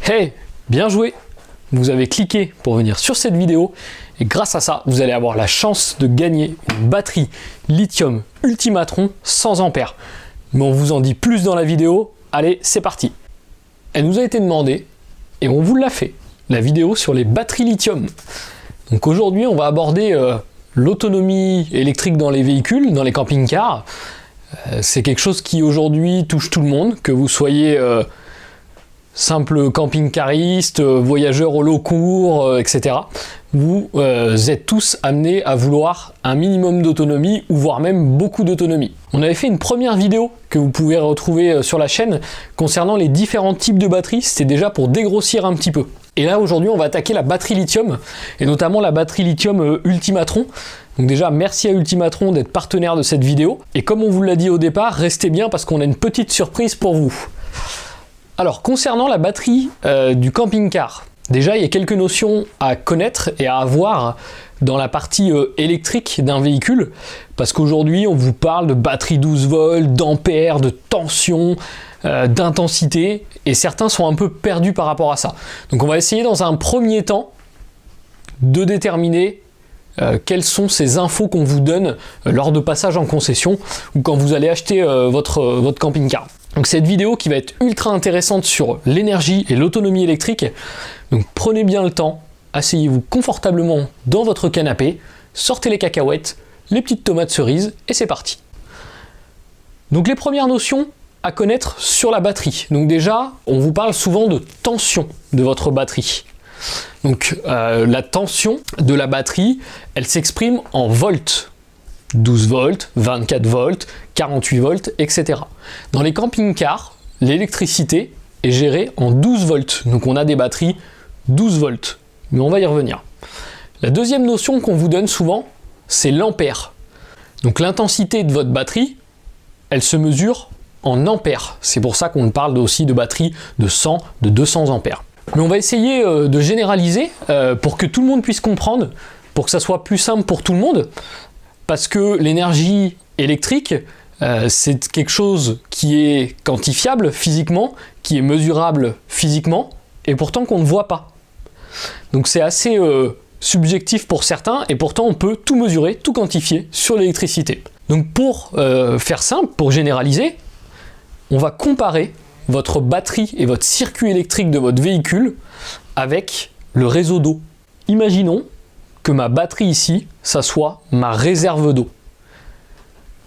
Hey, bien joué! Vous avez cliqué pour venir sur cette vidéo et grâce à ça, vous allez avoir la chance de gagner une batterie lithium Ultimatron 100 ampères. Mais on vous en dit plus dans la vidéo. Allez, c'est parti! Elle nous a été demandée et on vous l'a fait, la vidéo sur les batteries lithium. Donc aujourd'hui, on va aborder l'autonomie électrique dans les véhicules, dans les camping-cars. C'est quelque chose qui aujourd'hui touche tout le monde, que vous soyez simple camping-cariste, voyageur au long cours, etc. Vous êtes tous amenés à vouloir un minimum d'autonomie ou voire même beaucoup d'autonomie. On avait fait une première vidéo que vous pouvez retrouver sur la chaîne concernant les différents types de batteries, c'était déjà pour dégrossir un petit peu. Et là aujourd'hui on va attaquer la batterie lithium et notamment la batterie lithium Ultimatron. Donc déjà merci à Ultimatron d'être partenaire de cette vidéo et comme on vous l'a dit au départ, restez bien parce qu'on a une petite surprise pour vous. Alors concernant la batterie du camping-car, déjà il y a quelques notions à connaître et à avoir dans la partie électrique d'un véhicule, parce qu'aujourd'hui on vous parle de batterie 12 volts, d'ampères, de tension, d'intensité, et certains sont un peu perdus par rapport à ça. Donc on va essayer dans un premier temps de déterminer quelles sont ces infos qu'on vous donne lors de passage en concession ou quand vous allez acheter votre camping-car. Donc cette vidéo qui va être ultra intéressante sur l'énergie et l'autonomie électrique. Donc prenez bien le temps, asseyez-vous confortablement dans votre canapé, sortez les cacahuètes, les petites tomates cerises et c'est parti. Donc les premières notions à connaître sur la batterie. Donc déjà, on vous parle souvent de tension de votre batterie. Donc la tension de la batterie, elle s'exprime en volts. 12 volts, 24 volts, 48 volts, etc. Dans les camping-cars, l'électricité est gérée en 12 volts. Donc on a des batteries 12 volts. Mais on va y revenir. La deuxième notion qu'on vous donne souvent, c'est l'ampère. Donc l'intensité de votre batterie, elle se mesure en ampères. C'est pour ça qu'on parle aussi de batteries de 100, de 200 ampères. Mais on va essayer de généraliser pour que tout le monde puisse comprendre, pour que ça soit plus simple pour tout le monde. Parce que l'énergie électrique, c'est quelque chose qui est quantifiable physiquement, qui est mesurable physiquement, et pourtant qu'on ne voit pas. Donc c'est assez subjectif pour certains, et pourtant on peut tout mesurer, tout quantifier sur l'électricité. Donc pour faire simple, pour généraliser, on va comparer votre batterie et votre circuit électrique de votre véhicule avec le réseau d'eau. Imaginons que ma batterie ici, ça soit ma réserve d'eau.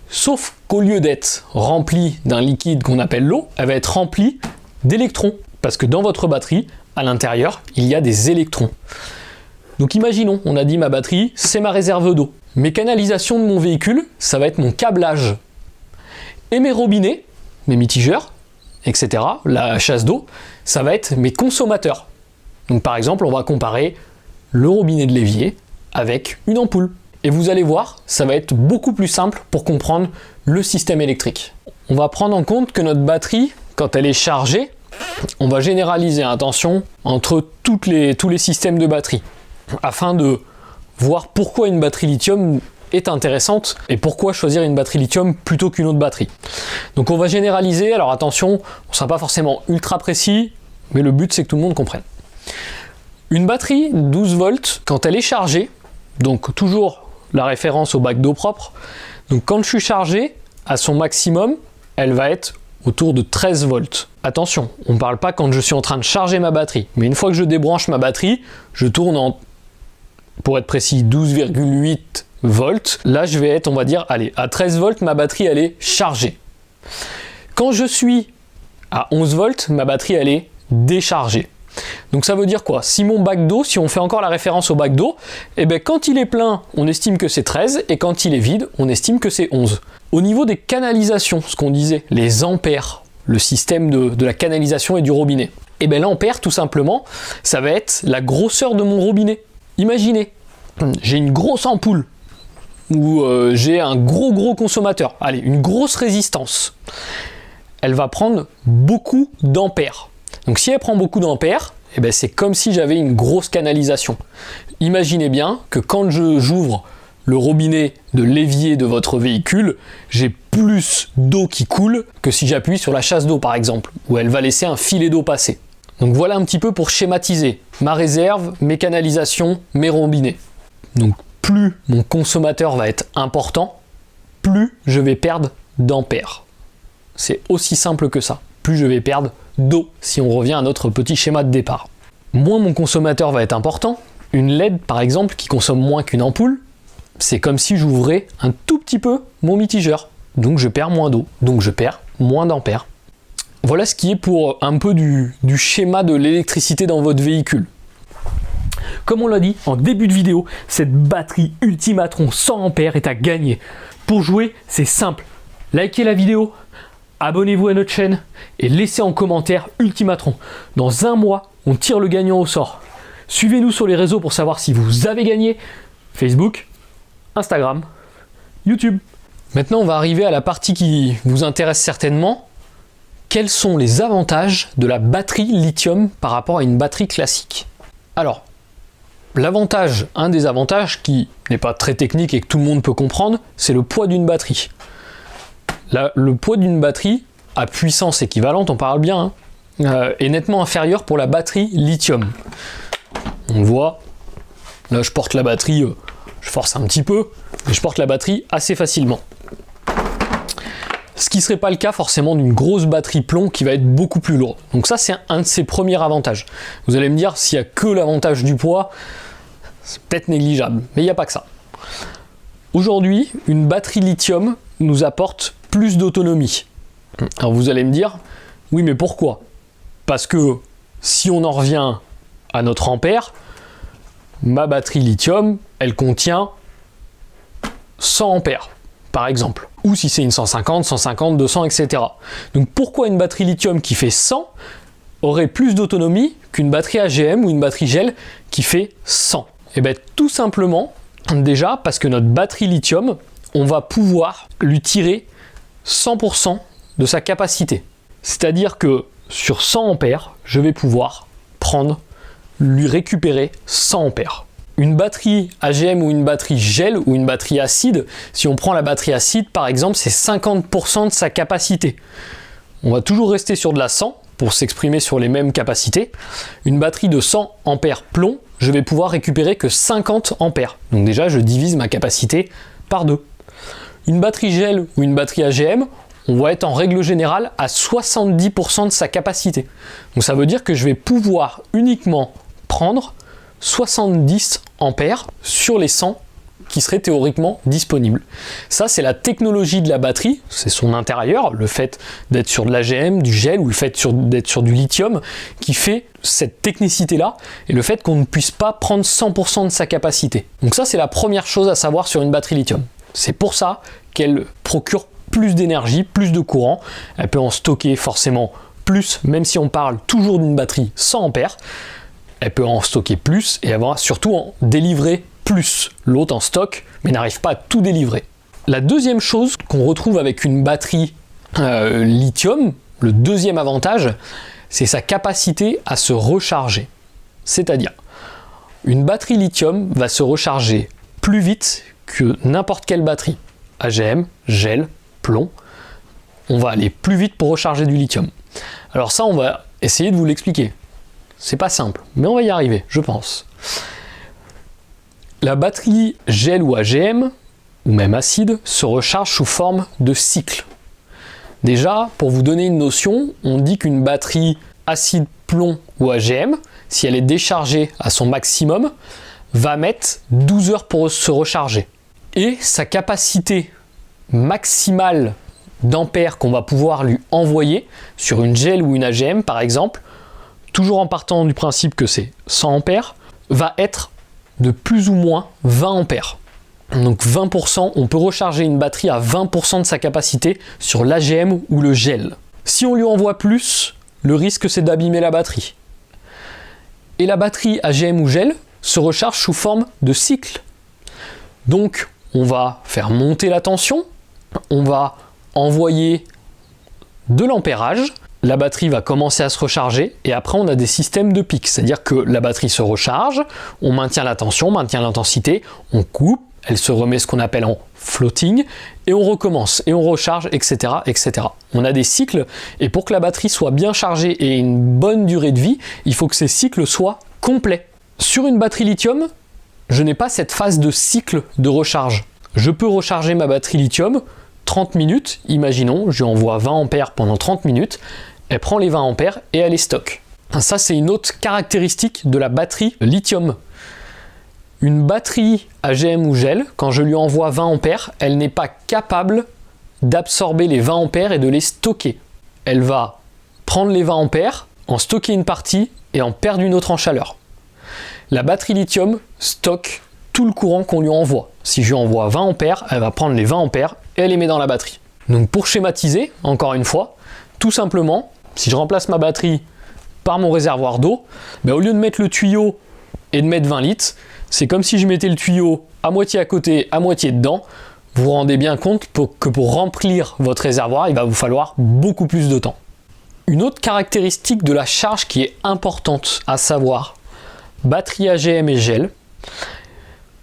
Sauf qu'au lieu d'être remplie d'un liquide qu'on appelle l'eau, elle va être remplie d'électrons. Parce que dans votre batterie, à l'intérieur, il y a des électrons. Donc imaginons, on a dit ma batterie, c'est ma réserve d'eau. Mes canalisations de mon véhicule, ça va être mon câblage. Et mes robinets, mes mitigeurs, etc., la chasse d'eau, ça va être mes consommateurs. Donc par exemple, on va comparer le robinet de l'évier avec une ampoule. Et vous allez voir, ça va être beaucoup plus simple pour comprendre le système électrique. On va prendre en compte que notre batterie, quand elle est chargée, on va généraliser, attention, entre tous les systèmes de batterie, afin de voir pourquoi une batterie lithium est intéressante et pourquoi choisir une batterie lithium plutôt qu'une autre batterie. Donc on va généraliser, alors attention, on ne sera pas forcément ultra précis, mais le but c'est que tout le monde comprenne. Une batterie 12 volts, quand elle est chargée, donc toujours la référence au bac d'eau propre, donc quand je suis chargé, à son maximum, elle va être autour de 13 volts. Attention, on ne parle pas quand je suis en train de charger ma batterie, mais une fois que je débranche ma batterie, je tourne en, pour être précis, 12,8 volts. Là, je vais être, on va dire, allez, à 13 volts, ma batterie, elle est chargée. Quand je suis à 11 volts, ma batterie, elle est déchargée. Donc ça veut dire quoi? Si mon bac d'eau, si on fait encore la référence au bac d'eau, eh bien quand il est plein, on estime que c'est 13, et quand il est vide, on estime que c'est 11. Au niveau des canalisations, ce qu'on disait, les ampères, le système de la canalisation et du robinet, eh bien l'ampère, tout simplement, ça va être la grosseur de mon robinet. Imaginez, j'ai une grosse ampoule, ou j'ai un gros consommateur, allez, une grosse résistance. Elle va prendre beaucoup d'ampères. Donc si elle prend beaucoup d'ampères, eh ben c'est comme si j'avais une grosse canalisation. Imaginez bien que quand j'ouvre le robinet de l'évier de votre véhicule, j'ai plus d'eau qui coule que si j'appuie sur la chasse d'eau par exemple, où elle va laisser un filet d'eau passer. Donc voilà un petit peu pour schématiser ma réserve, mes canalisations, mes robinets. Donc plus mon consommateur va être important, plus je vais perdre d'ampères. C'est aussi simple que ça. Plus je vais perdre d'eau, si on revient à notre petit schéma de départ. Moins mon consommateur va être important, une LED par exemple qui consomme moins qu'une ampoule, c'est comme si j'ouvrais un tout petit peu mon mitigeur. Donc je perds moins d'eau, donc je perds moins d'ampères. Voilà ce qui est pour un peu du schéma de l'électricité dans votre véhicule. Comme on l'a dit en début de vidéo, cette batterie Ultimatron 100 ampères est à gagner. Pour jouer, c'est simple. Likez la vidéo, abonnez-vous à notre chaîne et laissez en commentaire Ultimatron. Dans un mois, on tire le gagnant au sort. Suivez-nous sur les réseaux pour savoir si vous avez gagné. Facebook, Instagram, YouTube. Maintenant, on va arriver à la partie qui vous intéresse certainement. Quels sont les avantages de la batterie lithium par rapport à une batterie classique? Alors, l'avantage, un des avantages qui n'est pas très technique et que tout le monde peut comprendre, c'est le poids d'une batterie. Le poids d'une batterie à puissance équivalente, on parle bien, est nettement inférieur pour la batterie lithium. On voit, là je porte la batterie, je force un petit peu, mais je porte la batterie assez facilement. Ce qui ne serait pas le cas forcément d'une grosse batterie plomb qui va être beaucoup plus lourde. Donc ça c'est un de ses premiers avantages. Vous allez me dire, s'il n'y a que l'avantage du poids, c'est peut-être négligeable, mais il n'y a pas que ça. Aujourd'hui, une batterie lithium nous apporte plus d'autonomie. Alors vous allez me dire, oui mais pourquoi? Parce que si on en revient à notre ampère, ma batterie lithium, elle contient 100 ampères, par exemple. Ou si c'est une 150, 150, 200, etc. Donc pourquoi une batterie lithium qui fait 100 aurait plus d'autonomie qu'une batterie AGM ou une batterie gel qui fait 100? Eh bien tout simplement, déjà parce que notre batterie lithium, on va pouvoir lui tirer 100% de sa capacité. C'est-à-dire que sur 100 ampères, je vais pouvoir lui récupérer 100 ampères. Une batterie AGM ou une batterie gel ou une batterie acide, si on prend la batterie acide par exemple, c'est 50% de sa capacité. On va toujours rester sur de la 100 pour s'exprimer sur les mêmes capacités. Une batterie de 100 ampères plomb, je vais pouvoir récupérer que 50 ampères. Donc déjà, je divise ma capacité par 2. Une batterie gel ou une batterie AGM, on va être en règle générale à 70% de sa capacité. Donc ça veut dire que je vais pouvoir uniquement prendre 70 ampères sur les 100 qui seraient théoriquement disponibles. Ça, c'est la technologie de la batterie, c'est son intérieur, le fait d'être sur de l'AGM, du gel, ou le fait d'être sur du lithium, qui fait cette technicité-là, et le fait qu'on ne puisse pas prendre 100% de sa capacité. Donc ça, c'est la première chose à savoir sur une batterie lithium. C'est pour ça qu'elle procure plus d'énergie, plus de courant, elle peut en stocker forcément plus, même si on parle toujours d'une batterie 100 ampères, elle peut en stocker plus et avoir surtout en délivrer plus. L'autre en stock, mais n'arrive pas à tout délivrer. La deuxième chose qu'on retrouve avec une batterie lithium, le deuxième avantage, c'est sa capacité à se recharger. C'est-à-dire, une batterie lithium va se recharger plus vite que n'importe quelle batterie. AGM, gel, plomb, on va aller plus vite pour recharger du lithium. Alors ça, on va essayer de vous l'expliquer. C'est pas simple, mais on va y arriver, je pense. La batterie gel ou AGM, ou même acide, se recharge sous forme de cycle. Déjà, pour vous donner une notion, on dit qu'une batterie acide plomb ou AGM, si elle est déchargée à son maximum, va mettre 12 heures pour se recharger. Et sa capacité maximale d'ampères qu'on va pouvoir lui envoyer sur une gel ou une AGM par exemple, toujours en partant du principe que c'est 100 ampères, va être de plus ou moins 20 ampères. Donc 20%, on peut recharger une batterie à 20% de sa capacité sur l'AGM ou le gel. Si on lui envoie plus, le risque c'est d'abîmer la batterie. Et la batterie AGM ou gel se recharge sous forme de cycle. Donc on va faire monter la tension, on va envoyer de l'ampérage, la batterie va commencer à se recharger et après on a des systèmes de pics, c'est-à-dire que la batterie se recharge, on maintient la tension, on maintient l'intensité, on coupe, elle se remet ce qu'on appelle en floating, et on recommence, et on recharge, etc., etc. On a des cycles, et pour que la batterie soit bien chargée et ait une bonne durée de vie, il faut que ces cycles soient complets. Sur une batterie lithium, je n'ai pas cette phase de cycle de recharge. Je peux recharger ma batterie lithium 30 minutes, imaginons, je lui envoie 20 ampères pendant 30 minutes, elle prend les 20 ampères et elle les stocke. Ça, c'est une autre caractéristique de la batterie lithium. Une batterie AGM ou gel, quand je lui envoie 20 ampères, elle n'est pas capable d'absorber les 20 ampères et de les stocker. Elle va prendre les 20 ampères, en stocker une partie et en perdre une autre en chaleur. La batterie lithium stocke tout le courant qu'on lui envoie. Si je lui envoie 20 ampères, elle va prendre les 20 ampères et elle les met dans la batterie. Donc pour schématiser, encore une fois, tout simplement, si je remplace ma batterie par mon réservoir d'eau, au lieu de mettre le tuyau et de mettre 20 litres, c'est comme si je mettais le tuyau à moitié à côté, à moitié dedans. Vous vous rendez bien compte que pour remplir votre réservoir, il va vous falloir beaucoup plus de temps. Une autre caractéristique de la charge qui est importante à savoir, batterie AGM et gel,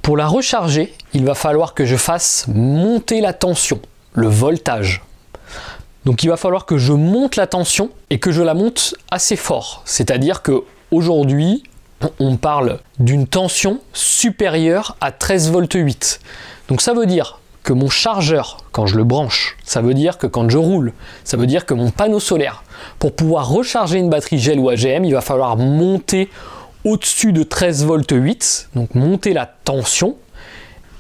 pour la recharger, il va falloir que je fasse monter la tension, le voltage. Donc il va falloir que je monte la tension et que je la monte assez fort. C'est-à-dire qu'aujourd'hui, on parle d'une tension supérieure à 13 volts 8. Donc ça veut dire que mon chargeur, quand je le branche, ça veut dire que quand je roule, ça veut dire que mon panneau solaire, pour pouvoir recharger une batterie gel ou AGM, il va falloir monter au-dessus de 13 volts 8, donc monter la tension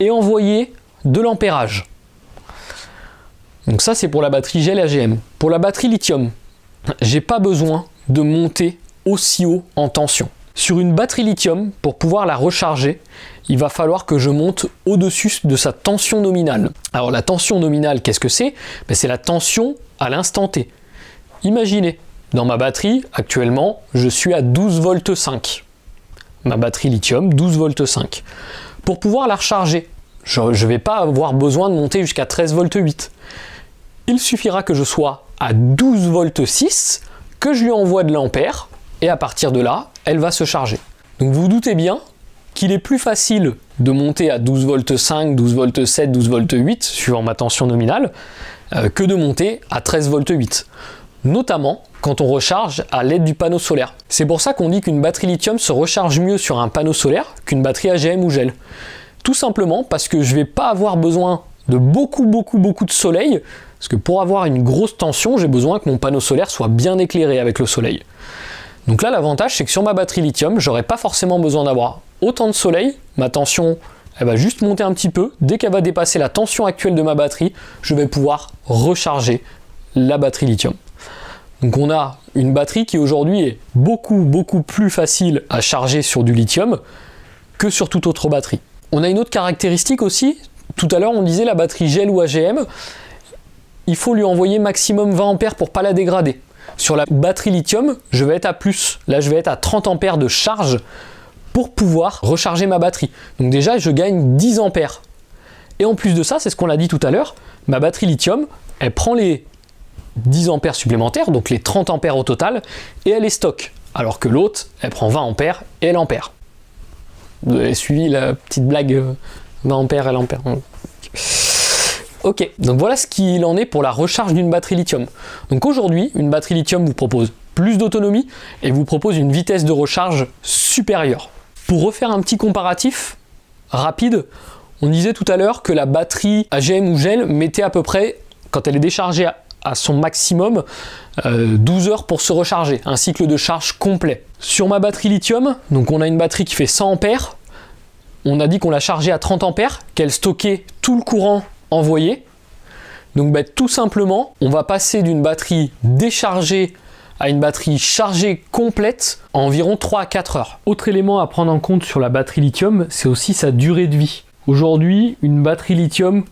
et envoyer de l'ampérage. Donc ça, c'est pour la batterie gel AGM. Pour la batterie lithium, j'ai pas besoin de monter aussi haut en tension. Sur une batterie lithium, pour pouvoir la recharger, il va falloir que je monte au-dessus de sa tension nominale. Alors la tension nominale, qu'est-ce que c'est? C'est la tension à l'instant T. Imaginez, dans ma batterie, actuellement, je suis à 12 volts 5. Ma batterie lithium, 12 volts 5. Pour pouvoir la recharger, je ne vais pas avoir besoin de monter jusqu'à 13 volts 8. Il suffira que je sois à 12 volts 6, que je lui envoie de l'ampère, et à partir de là, elle va se charger. Donc vous vous doutez bien qu'il est plus facile de monter à 12 volts 5, 12 volts 7, 12 volts 8, suivant ma tension nominale, que de monter à 13 volts 8. Notamment quand on recharge à l'aide du panneau solaire. C'est pour ça qu'on dit qu'une batterie lithium se recharge mieux sur un panneau solaire qu'une batterie AGM ou gel. Tout simplement parce que je ne vais pas avoir besoin de beaucoup de soleil, parce que pour avoir une grosse tension, j'ai besoin que mon panneau solaire soit bien éclairé avec le soleil. Donc là, l'avantage, c'est que sur ma batterie lithium, j'aurai pas forcément besoin d'avoir autant de soleil, ma tension, elle va juste monter un petit peu. Dès qu'elle va dépasser la tension actuelle de ma batterie, je vais pouvoir recharger la batterie lithium. Donc on a une batterie qui aujourd'hui est beaucoup plus facile à charger sur du lithium que sur toute autre batterie. On a une autre caractéristique aussi, tout à l'heure on disait la batterie gel ou AGM, il faut lui envoyer maximum 20 ampères pour pas la dégrader. Sur la batterie lithium, je vais être à plus, là je vais être à 30 ampères de charge pour pouvoir recharger ma batterie. Donc déjà je gagne 10 ampères. Et en plus de ça, c'est ce qu'on a dit tout à l'heure, ma batterie lithium, elle prend les 10 ampères supplémentaires, donc les 30 ampères au total, et elle les stocke. Alors que l'autre, elle prend 20 ampères et elle ampère. Vous avez suivi la petite blague 20 ampères, elle ampère. Ok, donc voilà ce qu'il en est pour la recharge d'une batterie lithium. Donc aujourd'hui, une batterie lithium vous propose plus d'autonomie et vous propose une vitesse de recharge supérieure. Pour refaire un petit comparatif rapide, on disait tout à l'heure que la batterie AGM ou gel mettait à peu près, quand elle est déchargée à son maximum, 12 heures pour se recharger, un cycle de charge complet. Sur ma batterie lithium, donc on a une batterie qui fait 100 ampères, on a dit qu'on la chargeait à 30 ampères, qu'elle stockait tout le courant envoyé. Donc tout simplement, on va passer d'une batterie déchargée à une batterie chargée complète en environ 3 à 4 heures. Autre élément à prendre en compte sur la batterie lithium, c'est aussi sa durée de vie. Aujourd'hui, une batterie lithium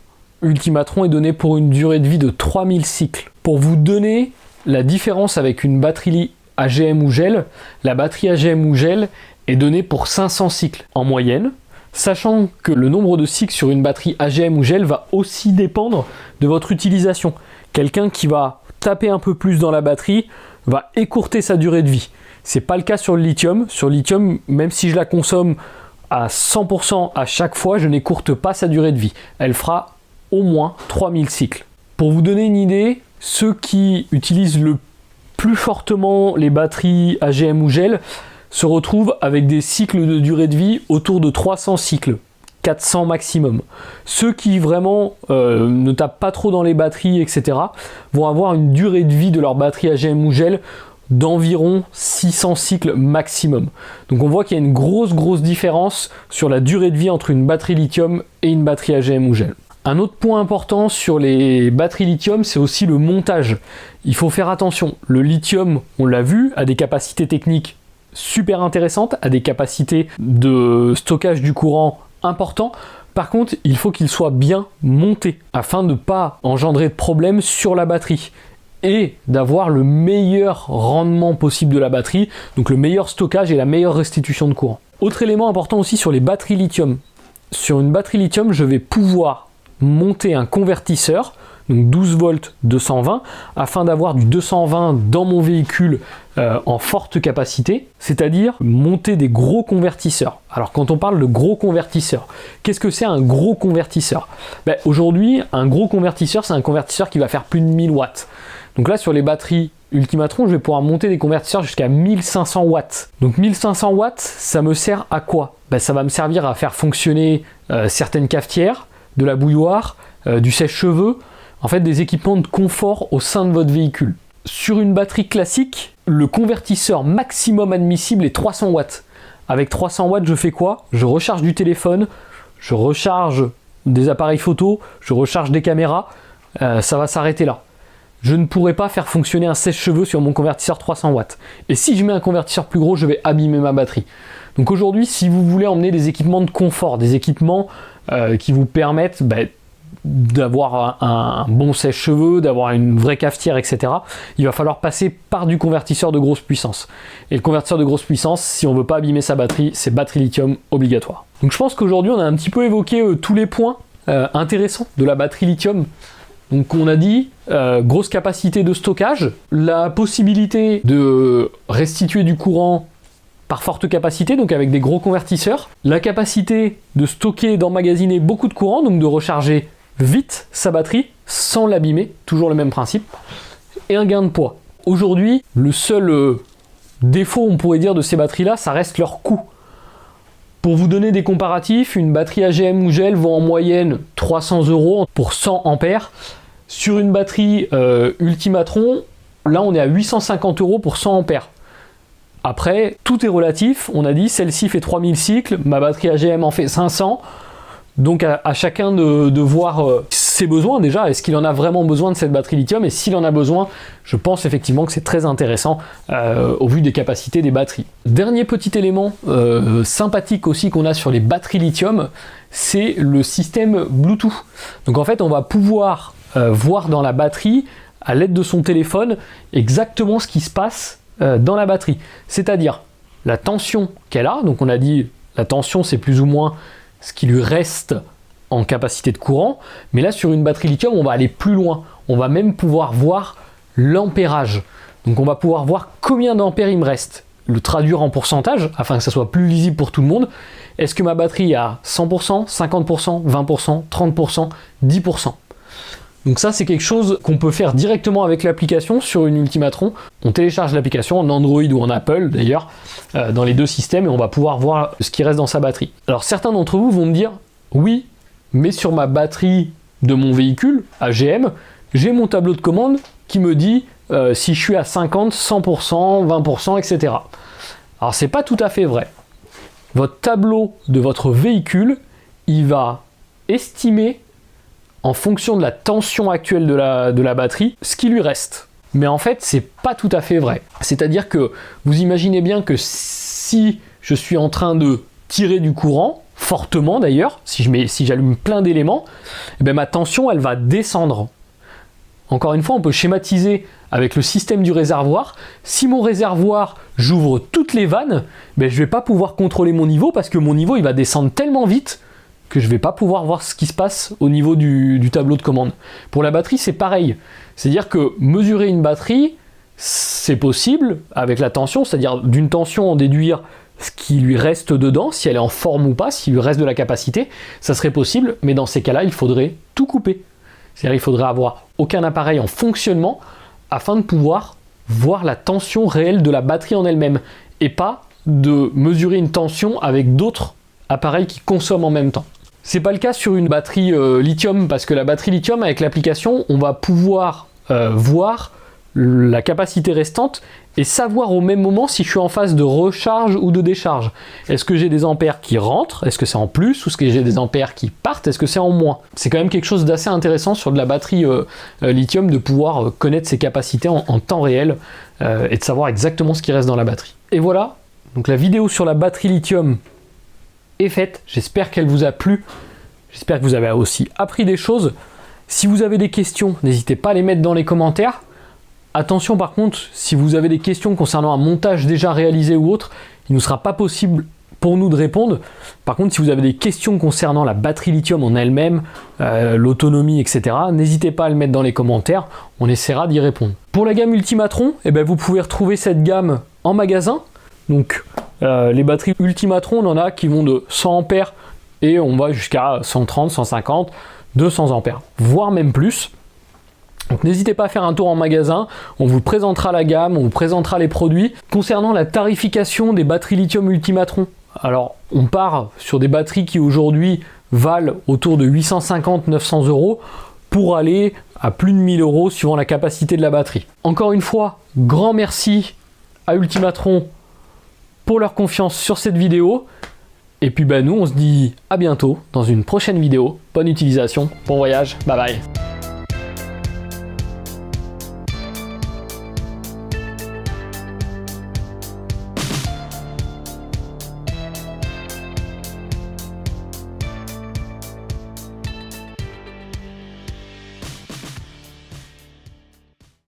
Ultimatron est donnée pour une durée de vie de 3000 cycles. Pour vous donner la différence avec une batterie AGM ou gel, la batterie AGM ou gel est donnée pour 500 cycles en moyenne, sachant que le nombre de cycles sur une batterie AGM ou gel va aussi dépendre de votre utilisation. Quelqu'un qui va taper un peu plus dans la batterie va écourter sa durée de vie. C'est pas le cas sur le lithium. Sur le lithium, même si je la consomme à 100% à chaque fois, je n'écourte pas sa durée de vie. Elle fera au moins 3000 cycles. Pour vous donner une idée, ceux qui utilisent le plus fortement les batteries AGM ou gel se retrouvent avec des cycles de durée de vie autour de 300 cycles, 400 maximum. Ceux qui vraiment ne tapent pas trop dans les batteries, etc., vont avoir une durée de vie de leur batterie AGM ou gel d'environ 600 cycles maximum. Donc on voit qu'il y a une grosse différence sur la durée de vie entre une batterie lithium et une batterie AGM ou gel. Un autre point important sur les batteries lithium, c'est aussi le montage. Il faut faire attention. Le lithium, on l'a vu, a des capacités techniques super intéressantes, a des capacités de stockage du courant importants. Par contre, il faut qu'il soit bien monté afin de ne pas engendrer de problèmes sur la batterie et d'avoir le meilleur rendement possible de la batterie, donc le meilleur stockage et la meilleure restitution de courant. Autre élément important aussi sur les batteries lithium. Sur une batterie lithium, je vais pouvoir monter un convertisseur, donc 12 volts 220, afin d'avoir du 220 dans mon véhicule en forte capacité, c'est-à-dire monter des gros convertisseurs. Alors quand on parle de gros convertisseurs, qu'est-ce que c'est un gros convertisseur? Aujourd'hui, un gros convertisseur, c'est un convertisseur qui va faire plus de 1000 watts. Donc là, sur les batteries Ultimatron, je vais pouvoir monter des convertisseurs jusqu'à 1500 watts. Donc 1500 watts, ça me sert à quoi? Ça va me servir à faire fonctionner certaines cafetières, de la bouilloire, du sèche-cheveux, en fait des équipements de confort au sein de votre véhicule. Sur une batterie classique, le convertisseur maximum admissible est 300 watts. Avec 300 watts, je fais quoi? Je recharge du téléphone, je recharge des appareils photo, je recharge des caméras, ça va s'arrêter là. Je ne pourrai pas faire fonctionner un sèche-cheveux sur mon convertisseur 300 watts. Et si je mets un convertisseur plus gros, je vais abîmer ma batterie. Donc aujourd'hui, si vous voulez emmener des équipements de confort, des équipements qui vous permettent d'avoir un bon sèche-cheveux, d'avoir une vraie cafetière, etc., il va falloir passer par du convertisseur de grosse puissance. Et le convertisseur de grosse puissance, si on ne veut pas abîmer sa batterie, c'est batterie lithium obligatoire. Donc je pense qu'aujourd'hui, on a un petit peu évoqué tous les points intéressants de la batterie lithium. Donc on a dit grosse capacité de stockage, la possibilité de restituer du courant par forte capacité, donc avec des gros convertisseurs, la capacité de stocker, d'emmagasiner beaucoup de courant, donc de recharger vite sa batterie sans l'abîmer, toujours le même principe, et un gain de poids. Aujourd'hui, le seul défaut, on pourrait dire, de ces batteries-là, ça reste leur coût. Pour vous donner des comparatifs, une batterie AGM ou gel vaut en moyenne 300 € pour 100 ampères. Sur une batterie Ultimatron, là on est à 850 € pour 100 ampères. Après, tout est relatif. On a dit, celle-ci fait 3000 cycles, ma batterie AGM en fait 500. Donc à chacun de voir ses besoins déjà. Est-ce qu'il en a vraiment besoin de cette batterie lithium? Et s'il en a besoin, je pense effectivement que c'est très intéressant au vu des capacités des batteries. Dernier petit élément sympathique aussi qu'on a sur les batteries lithium, c'est le système Bluetooth. Donc en fait, on va pouvoir voir dans la batterie, à l'aide de son téléphone, exactement ce qui se passe dans la batterie. C'est-à-dire la tension qu'elle a. Donc on a dit, la tension c'est plus ou moins ce qui lui reste en capacité de courant. Mais là, sur une batterie lithium, on va aller plus loin. On va même pouvoir voir l'ampérage. Donc on va pouvoir voir combien d'ampères il me reste. Le traduire en pourcentage, afin que ça soit plus lisible pour tout le monde. Est-ce que ma batterie est à 100%, 50%, 20%, 30%, 10%? Donc ça, c'est quelque chose qu'on peut faire directement avec l'application sur une Ultimatron. On télécharge l'application en Android ou en Apple d'ailleurs, dans les deux systèmes, et on va pouvoir voir ce qui reste dans sa batterie. Alors certains d'entre vous vont me dire, oui, mais sur ma batterie de mon véhicule, AGM, j'ai mon tableau de commande qui me dit si je suis à 50, 100%, 20%, etc. Alors c'est pas tout à fait vrai. Votre tableau de votre véhicule, il va estimer en fonction de la tension actuelle de la batterie, ce qui lui reste. Mais en fait, c'est pas tout à fait vrai. C'est-à-dire que vous imaginez bien que si je suis en train de tirer du courant, fortement d'ailleurs, si j'allume plein d'éléments, ma tension, elle va descendre. Encore une fois, on peut schématiser avec le système du réservoir. Si mon réservoir, j'ouvre toutes les vannes, je ne vais pas pouvoir contrôler mon niveau parce que mon niveau, il va descendre tellement vite que je ne vais pas pouvoir voir ce qui se passe au niveau du tableau de commande. Pour la batterie, c'est pareil. C'est-à-dire que mesurer une batterie, c'est possible avec la tension, c'est-à-dire d'une tension en déduire ce qui lui reste dedans, si elle est en forme ou pas, s'il lui reste de la capacité, ça serait possible, mais dans ces cas-là, il faudrait tout couper. C'est-à-dire qu'il faudrait avoir aucun appareil en fonctionnement afin de pouvoir voir la tension réelle de la batterie en elle-même et pas de mesurer une tension avec d'autres appareils qui consomment en même temps. C'est pas le cas sur une batterie lithium, parce que la batterie lithium, avec l'application, on va pouvoir voir la capacité restante et savoir au même moment si je suis en phase de recharge ou de décharge. Est-ce que j'ai des ampères qui rentrent? Est-ce que c'est en plus? Ou est-ce que j'ai des ampères qui partent? Est-ce que c'est en moins? C'est quand même quelque chose d'assez intéressant sur de la batterie lithium, de pouvoir connaître ses capacités en temps réel et de savoir exactement ce qui reste dans la batterie. Et voilà, donc la vidéo sur la batterie lithium est faite. J'espère qu'elle vous a plu. J'espère que vous avez aussi appris des choses. Si vous avez des questions, n'hésitez pas à les mettre dans les commentaires. Attention par contre, si vous avez des questions concernant un montage déjà réalisé ou autre, il ne sera pas possible pour nous de répondre. Par contre, si vous avez des questions concernant la batterie lithium en elle-même, l'autonomie, etc., n'hésitez pas à le mettre dans les commentaires, on essaiera d'y répondre. Pour la gamme Ultimatron, vous pouvez retrouver cette gamme en magasin. Donc les batteries Ultimatron, on en a qui vont de 100 ampères et on va jusqu'à 130, 150, 200 ampères, voire même plus. Donc n'hésitez pas à faire un tour en magasin, on vous présentera la gamme, on vous présentera les produits. Concernant la tarification des batteries lithium Ultimatron, alors on part sur des batteries qui aujourd'hui valent autour de 850-900 € pour aller à plus de 1000 € suivant la capacité de la batterie. Encore une fois, grand merci à Ultimatron pour leur confiance sur cette vidéo. Et puis nous on se dit à bientôt dans une prochaine vidéo. Bonne utilisation, bon voyage, bye bye.